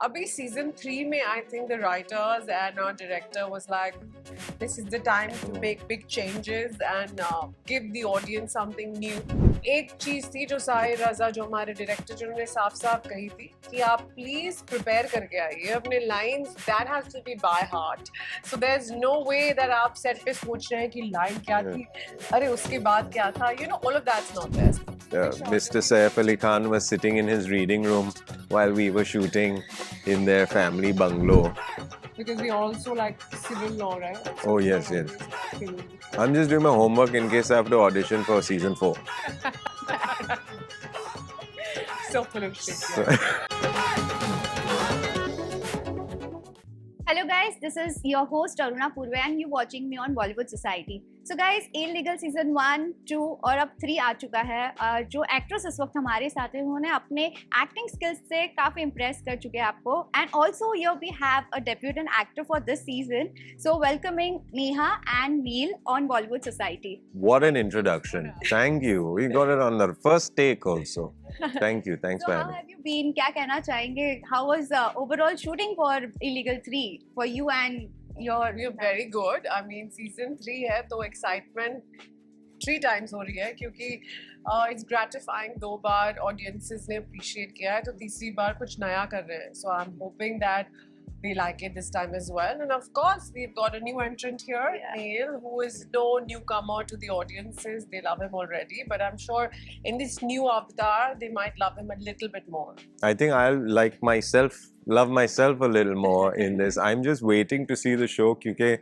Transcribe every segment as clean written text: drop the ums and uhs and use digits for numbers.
Abhi season 3 mein, I think the writers and our director was like, this is the time to make big changes and give the audience something new. एक चीज थी जो साहिर रजा जो हमारे director जिन्होंने साफ साफ कही थी कि आप प्लीज प्रिपेयर करके आइए अपने lines that has to be by heart so there is no way that आप सेट पे सोच रहे हैं कि लाइन क्या थी अरे उसके बाद क्या था you know all of that's not there Mr. Saif Ali Khan was sitting in his reading room while we were shooting in their family bungalow. because we also like civil law, right? Oh, yes, yes. I'm just doing my homework in case I have to audition for season 4. So full of shit. So, Hello guys, this is your host Aruna Purve and you're watching me on Bollywood Society. So guys, Illegal Season 1, 2 और अब 3 आ चुका है. जो actress इस वक्त हमारे साथ हैं उन्होंने अपने एक्टिंग स्किल्स से काफ़ी इम्प्रेस कर चुके हैं आपको. And also here we have a debutante actor for this season. So welcoming Neha and Neel on Bollywood society. what an introduction. Thank you. We got it on the first take also. Thank you. Thanks So for how having me. have you been? क्या कहना चाहेंगे? How was overall shooting for Illegal 3 for you and your? We're very good. I mean, season 3 है तो excitement 3 times हो रही है क्योंकि it's gratifying 2 bar audiences ने appreciate किया है तो तीसरी बार कुछ नया कर रहे हैं. So I'm hoping that they like it this time as well. And of course, we've got a new entrant here, Neil, who is no newcomer to the audiences. They love him already, but I'm sure in this new avatar, they might love him a little bit more. I think I'll love myself a little more in this. I'm just waiting to see the show because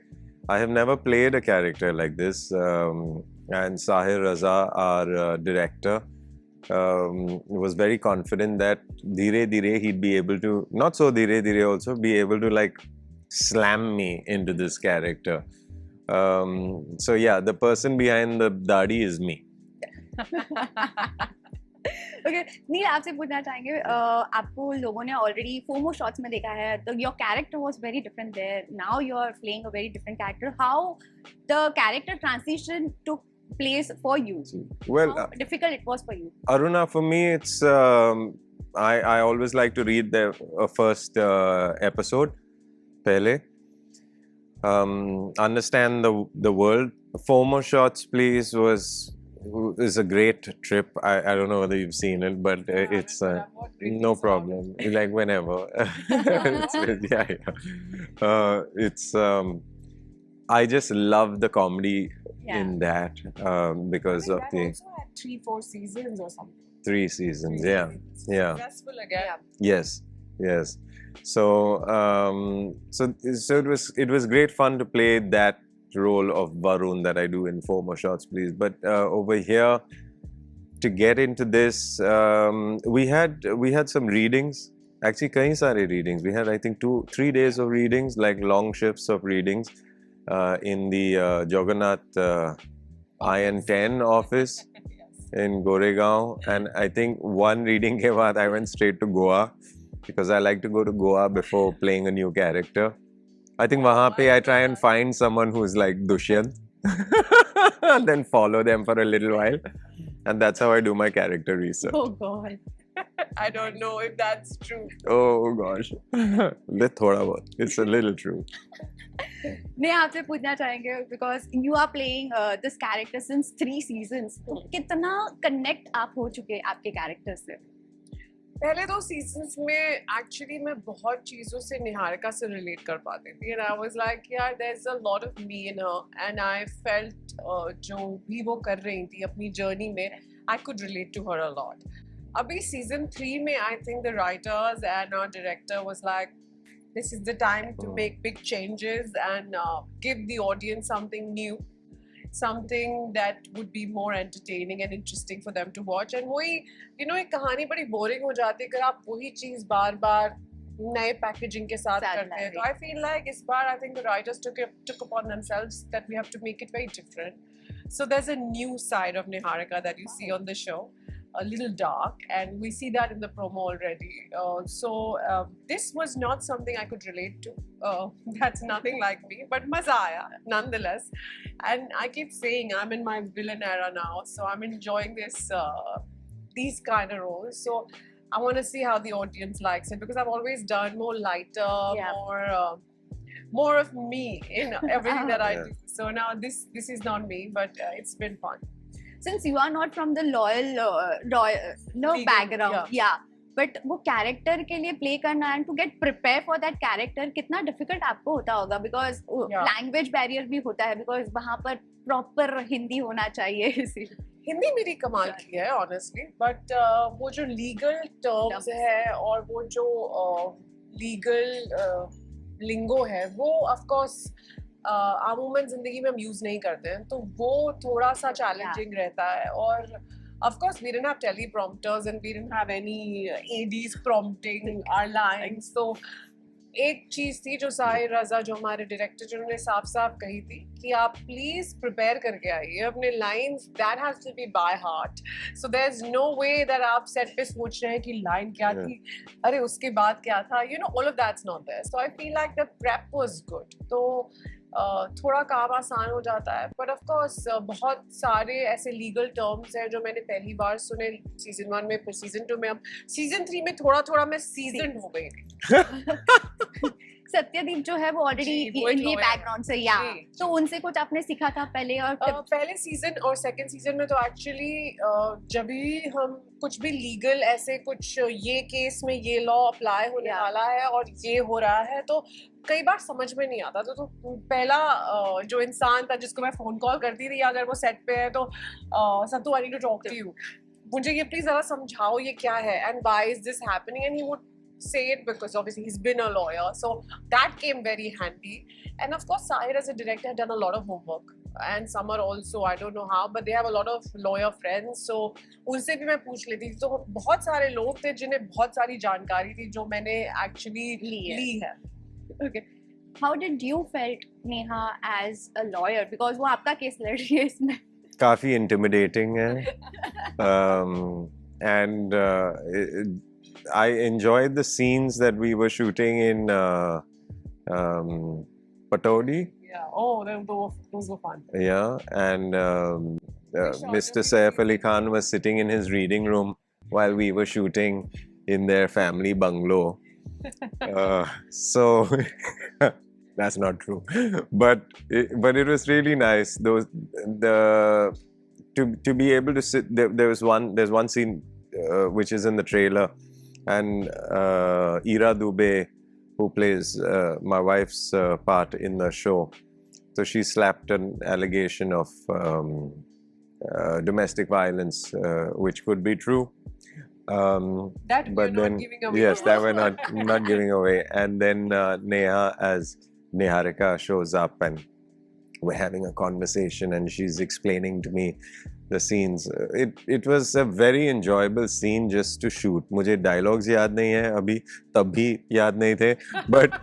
I have never played a character like this. And Sahir Raza, our director, was very confident that dhire he'd be able to, not so dhire also, be able to like slam me into this character. So yeah, the person behind the dadi is me. Okay, नील आपसे पूछना चाहेंगे आपको लोगों ने already FOMO shots में देखा है तो your character was very different there. Now you are playing a very different character. How the character transition took place for you? Well, how difficult it was for you? Aruna, for me, it's I always like to read the first episode, pehle. Understand the world. Former Shots, please, is a great trip. I don't know whether you've seen it, but it's no problem. Like whenever. It's I just love the comedy in that because of the also had 3-4 seasons or something. 3 seasons. Yeah. Successful again. Yes. So it was great fun to play that role of Varun that I do in Former Shots, please. But over here, to get into this, we had some readings. Actually, kahi sare readings. We had I think 2-3 days of readings, like long shifts of readings. In the Jagannath IN10 office in Goregaon, and I think one reading ke baad I went straight to Goa because I like to go to Goa before playing a new character. I think wahan pe I try and find someone who's like Dushyant and then follow them for a little while, and that's how I do my character research. Oh god. I don't know if that's true. Oh gosh. Thoda bahut. It's a little true. मैं आपसे पूछना चाहेंगे because you are playing this character since 3 seasons. तो कितना connect आप हो चुके आपके कैरेक्टर से? पहले 2 सीजन्स में एक्चुअली मैं बहुत चीज़ों से निहारिका से रिलेट कर पाती थी एंड आई वाज लाइक यार there is a lot of me in her and I felt जो भी वो कर रही थी अपनी जर्नी में I could relate to her a lot. अभी सीजन 3 में I think the writers and our director was like this is the time to make big changes and give the audience something new, something that would be more entertaining and interesting for them to watch. And वही you know एक कहानी बड़ी boring हो जाती है अगर आप वही चीज़ बार-बार नए पैकेजिंग के साथ करते हैं. तो I feel like इस बार I think the writers took upon themselves that we have to make it very different. So there's a new side of Niharika that you see on the show. A little dark, and we see that in the promo already. So this was not something I could relate to. That's nothing like me, but maza aaya nonetheless. And I keep saying I'm in my villain era now, so I'm enjoying these kind of roles. So I want to see how the audience likes it because I've always done more lighter, Yeah. more of me in everything that I Yeah. do. So now this is not me, but it's been fun. Since you are not from the royal Legal, background, yeah. But वो character के लिए play करना and to get prepare for that character कितना difficult आपको होता होगा because Yeah. language barrier भी होता है because वहाँ पर proper हिंदी होना चाहिए इसीलिए. हिंदी मेरी कमाल की है ऑनेस्टली बट वो जो लीगल टर्म्स है और वो जो लीगल लिंगो है वो ऑफ कोर्स अमूमन जिंदगी में हम यूज नहीं करते हैं तो वो थोड़ा सा चैलेंजिंग रहता है और of course we didn't have teleprompters and we didn't have any ADs prompting our lines so एक चीज थी जो साहिर रजा जो हमारे डायरेक्टर जिन्होंने साफ साफ कही थी कि आप प्लीज प्रिपेयर करके आइए अपने lines that has to be by heart so there is no way that आप सेट पे सोच रहे हैं कि लाइन क्या थी अरे उसके बाद क्या था you know all of that's not there so I feel like the prep was good तो थोड़ा काम आसान हो जाता है बट ऑफ कोर्स बहुत सारे ऐसे लीगल टर्म्स हैं जो मैंने पहली बार सुने सीजन 1 में फिर सीजन 2 में अब सीजन 3 में थोड़ा मैं सीजन हो गई थी सत्यदीप जो है वो ऑलरेडी जी, वो एक इंडियन lawyer है। बैकग्राउंड से या जी, तो उनसे कुछ आपने सीखा था पहले और फिर पहले सीजन और सेकंड सीजन में तो एक्चुअली जब भी हम कुछ भी लीगल ऐसे कुछ ये केस में ये लॉ अप्लाई होने Yeah. वाला है और ये हो रहा है तो कई बार समझ में नहीं आता तो पहला जो इंसान था जिसको मैं फोन कॉल करती थी अगर वो सेट पे है तो Sattu I need to talk to you मुझे ये प्लीज जरा समझाओ ये क्या है and why is this happening and he would say it because obviously he's been a lawyer so that came very handy and of course Sahir as a director had done a lot of homework and some are also I don't know how but they have a lot of lawyer friends so उनसे भी मैं पूछ लेती थी तो बहुत सारे लोग थे जिन्हें बहुत सारी जानकारी थी जो मैंने actually ली है okay how did you felt Neha as a lawyer because वो आपका केस लड़ रही है इसमें काफी intimidating है and I enjoyed the scenes that we were shooting in Patodi. yeah oh those were fun Yeah, and shot Mr. every Saif scene. Ali Khan was sitting in his reading room while we were shooting in their family bungalow. So that's not true, but it was really nice. To be able to sit there's one scene which is in the trailer. And Ira Dubey, who plays my wife's part in the show, so she slapped an allegation of domestic violence, which could be true. that But we're then, not giving away yes, that we're not giving away. And then Neha as Niharika shows up, and we're having a conversation, and she's explaining to me the scenes. It was a very enjoyable scene just to shoot. मुझे dialogues याद नहीं है अभी तब भी याद नहीं थे but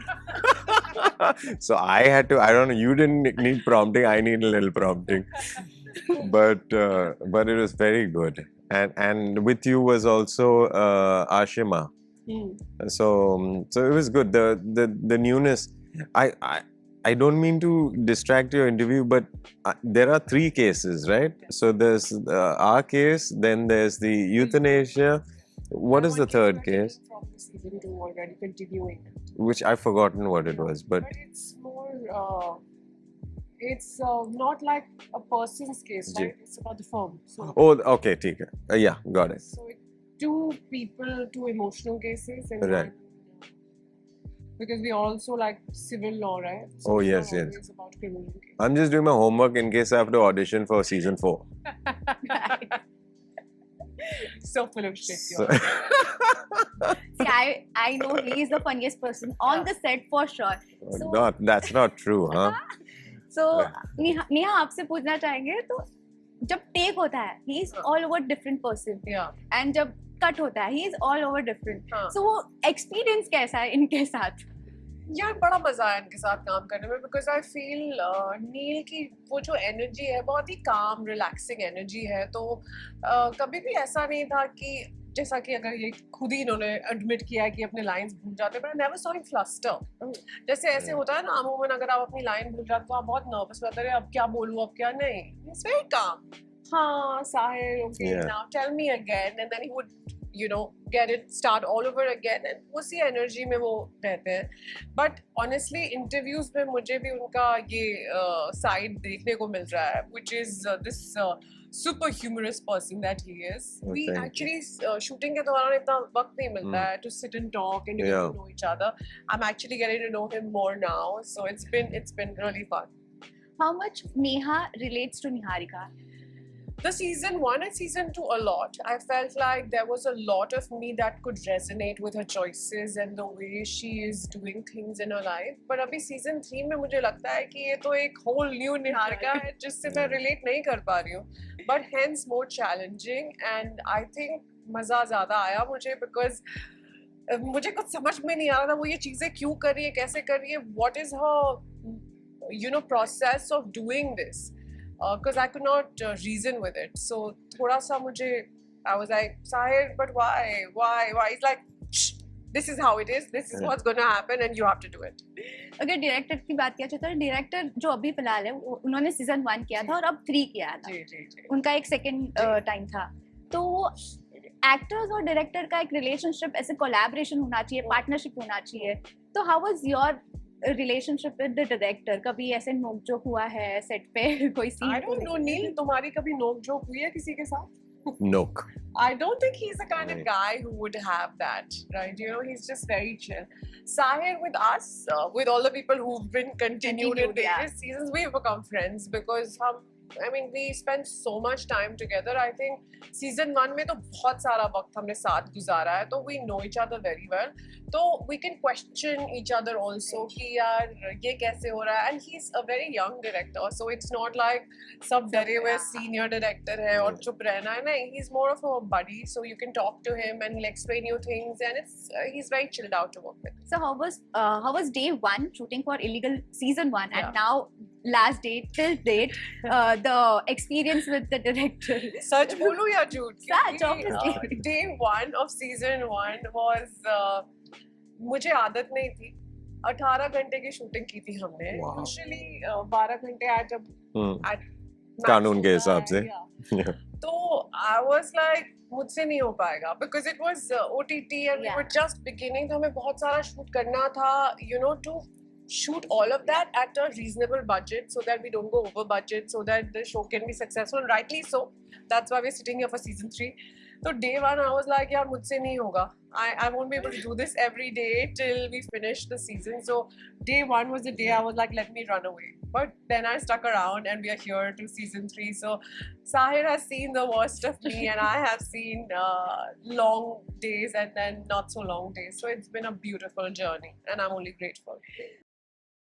so I had to I don't know you didn't need prompting I need a little prompting but it was very good and with you was also Ashima so it was good the newness I don't mean to distract your interview, but there are 3 cases, right? So there's our case, then there's the euthanasia. What is the third case? from the season 2 already continuing Which I've forgotten what it was, but But it's more, it's not like a person's case, Ji. right? It's about the firm. So, oh, okay, ठीक है. Yeah, got it. so two people, two emotional cases, and Right. one, because we also like civil law, right? So Oh, it's yes, not yes. always about criminal case. I'm just doing my homework in case I have to audition for season 4. So full of shit. So, see I know he is the funniest person on Yeah. the set for sure so that's not true, huh? so Neha आपसे पूछना चाहेंगे तो जब take होता है he is all over different person Yeah. and जब cut होता है he is all over different हाँ. so वो एक्सपीरियंस कैसा है इनके साथ यार बड़ा मजा आया इनके साथ काम करने में बिकॉज आई फील नील की वो जो एनर्जी है बहुत ही काम रिलैक्सिंग एनर्जी है तो कभी भी ऐसा नहीं था कि जैसा कि अगर ये खुद ही इन्होंने एडमिट किया है कि अपने लाइंस भूल जाते हैं, but I never saw him fluster. जैसे ऐसे होता है ना अमूमन अगर आप अपनी लाइन भूल जाते तो आप बहुत नर्वस हो जाते हैं, अब क्या बोलूं अब क्या नहीं. He's very calm. हाँ Sahir, okay, Yeah. now tell me again, and then he would you know, start all over again, and उसी energy में वो रहते हैं. But honestly, interviews में मुझे भी उनका ये side देखने को मिल रहा है, which is this super humorous person that he is. Oh, We thank you. actually shooting के दौरान इतना वक्त नहीं मिलता है to sit and talk and get Yeah. to know each other. I'm actually getting to know him more now, so it's been really fun. How much Neha relates to Niharika? The season 1 and season 2 a lot. I felt like there was a lot of me that could resonate with her choices and the way she is doing things in her life. But अभी season 3 में मुझे लगता है कि ये तो एक whole new Niharika है जिससे मैं relate नहीं कर पा रही हूँ. But hence more challenging, and I think मज़ा ज़्यादा आया मुझे because मुझे कुछ समझ में नहीं आ रहा था वो ये चीज़ें क्यों कर रही है, कैसे कर रही है, what is her process of doing this. Because I could not reason with it. So thoda sa mujhe, I was like, Sahir, but why? He's like, shh, this is how it is, this is what's going to happen and you have to do it. अगर director की बात किया जाए तो director जो अभी फिलहाल है उन्होंने सीजन 1 किया था और अब 3 किया था. जी. उनका एक सेकंड टाइम था. तो एक्टर्स और डायरेक्टर का एक रिलेशनशिप ऐसे कोलैबोरेशन होना चाहिए, पार्टनरशिप होना चाहिए. तो how was your relationship with the director? कभी ऐसे नोकझोंक हुआ है सेट पे कोई सीन? I don't know, नील, तुम्हारी कभी नोक झोंक हुई है किसी के साथ? Nook. I don't think he's the kind of Right. guy who would have that, right? You know, he's just very chill. Sahir with us, with all the people who've been continued in Continued, yeah. various seasons, we've become friends because we spent so much time together. I think season 1 में तो बहुत सारा वक्त हमने साथ गुजारा है, तो we know each other very well. तो we can question each other also कि यार ये कैसे हो रहा है, and he's a very young director, so it's not like सब डरे हुए senior director है और चुप रहना है. नहीं, he's more of a buddy, so you can talk to him and he'll explain you things, and he's very chilled out to work with. So how was day 1 shooting for Illegal season 1 Yeah. and now last date till date the experience with the director? सच बोलूं या झूठ? सच, obviously. Day 1 of season 1 was मुझे आदत नहीं थी. 18 घंटे की shooting की थी हमने. Wow. Usually 12 घंटे आज जब कानून के हिसाब से. Yeah. तो I was like मुझसे नहीं हो पाएगा because it was OTT and we Yeah. were just beginning, तो हमें बहुत सारा शूट करना था, to shoot all of that at a reasonable budget so that we don't go over budget, so that the show can be successful, and rightly so. That's why we're sitting here for season 3. So day 1 I was like, yaar mujhse nahi hoga. I won't be able to do this every day till we finish the season. So day 1 was the day I was like, let me run away. But then I stuck around and we are here to season 3. So Sahir has seen the worst of me and I have seen long days and then not so long days. So it's been a beautiful journey and I'm only grateful.